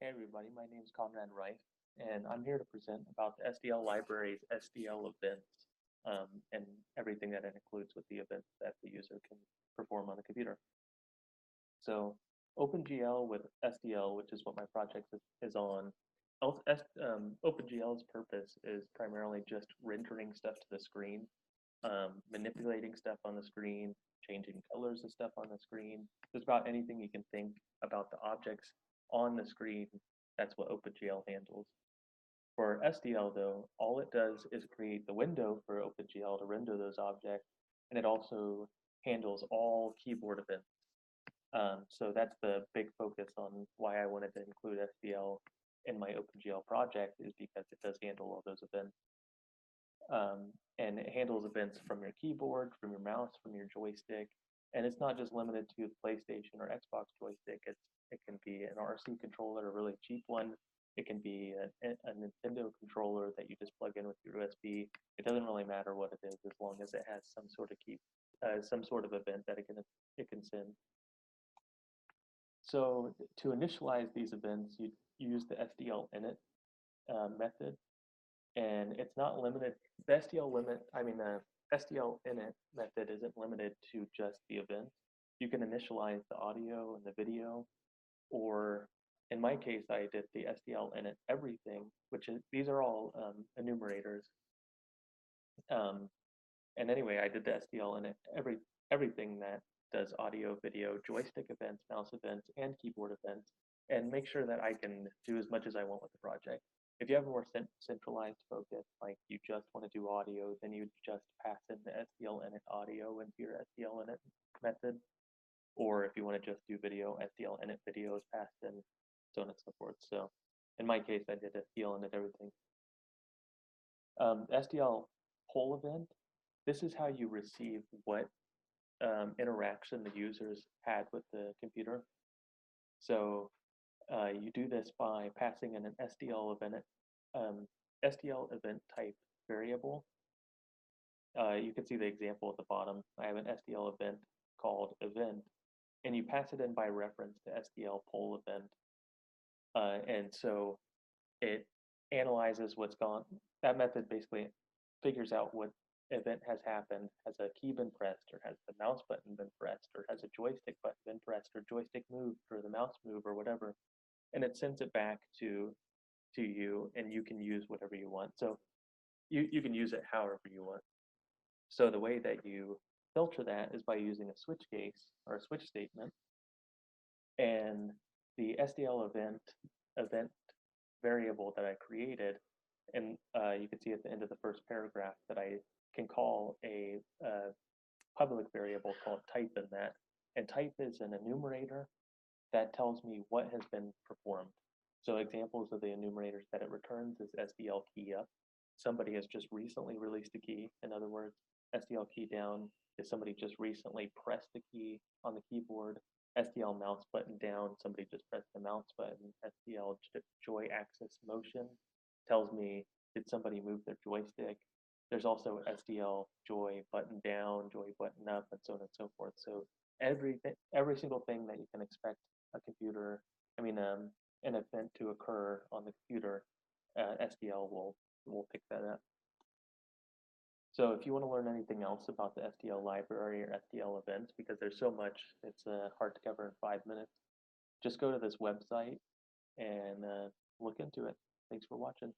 Hey everybody, my name is Conrad Reif, and I'm here to present about the SDL library's SDL events and everything that it includes with the events that the user can perform on the computer. So OpenGL with SDL, which is what my project is on, OpenGL's purpose is primarily just rendering stuff to the screen, manipulating stuff on the screen, changing colors of stuff on the screen. Just about anything you can think about the objects on the screen, that's what OpenGL handles. For SDL though, all it does is create the window for OpenGL to render those objects, and it also handles all keyboard events. So that's the big focus on why I wanted to include SDL in my OpenGL project, is because it does handle all those events. And it handles events from your keyboard, from your mouse, from your joystick, and it's not just limited to the PlayStation or Xbox joystick. It can be an RC controller, a really cheap one. It can be a Nintendo controller that you just plug in with your USB. It doesn't really matter what it is, as long as it has some sort of event that it can send. So to initialize these events, you use the SDL init method, and it's not limited. The SDL init method isn't limited to just the events. You can initialize the audio and the video, or in my case, I did the SDL init everything, these are all enumerators. And anyway, I did the SDL init everything that does audio, video, joystick events, mouse events, and keyboard events, and make sure that I can do as much as I want with the project. If you have a more centralized focus, like you just want to do audio, then you just pass in the SDL init audio into your SDL init method. Or if you want to just do video, SDL init video is passed in, so on and so forth. So in my case, I did SDL init everything. SDL poll event, this is how you receive what interaction the users had with the computer. So you do this by passing in an SDL event type variable. You can see the example at the bottom. I have an SDL event called event, and you pass it in by reference to SDL poll event. And so it analyzes what's gone. That method basically figures out what event has happened. Has a key been pressed, or has the mouse button been pressed, or has a joystick button been pressed, or joystick moved, or the mouse moved, or whatever. And it sends it back to you, and you can use whatever you want. So you can use it however you want. So the way that you filter that is by using a switch case or a switch statement, and the SDL event variable that I created, and you can see at the end of the first paragraph that I can call a public variable called type in that, and type is an enumerator that tells me what has been performed. So examples of the enumerators that it returns is SDL key up. Somebody has just recently released a key. In other words, SDL key down is somebody just recently pressed the key on the keyboard. SDL mouse button down, somebody just pressed the mouse button. SDL joy axis motion tells me, did somebody move their joystick? There's also SDL joy button down, joy button up, and so on and so forth. So every single thing that you can expect an event to occur on the computer, SDL will pick that up. So if you want to learn anything else about the SDL library or SDL events, because there's so much, it's hard to cover in 5 minutes, just go to this website and look into it. Thanks for watching.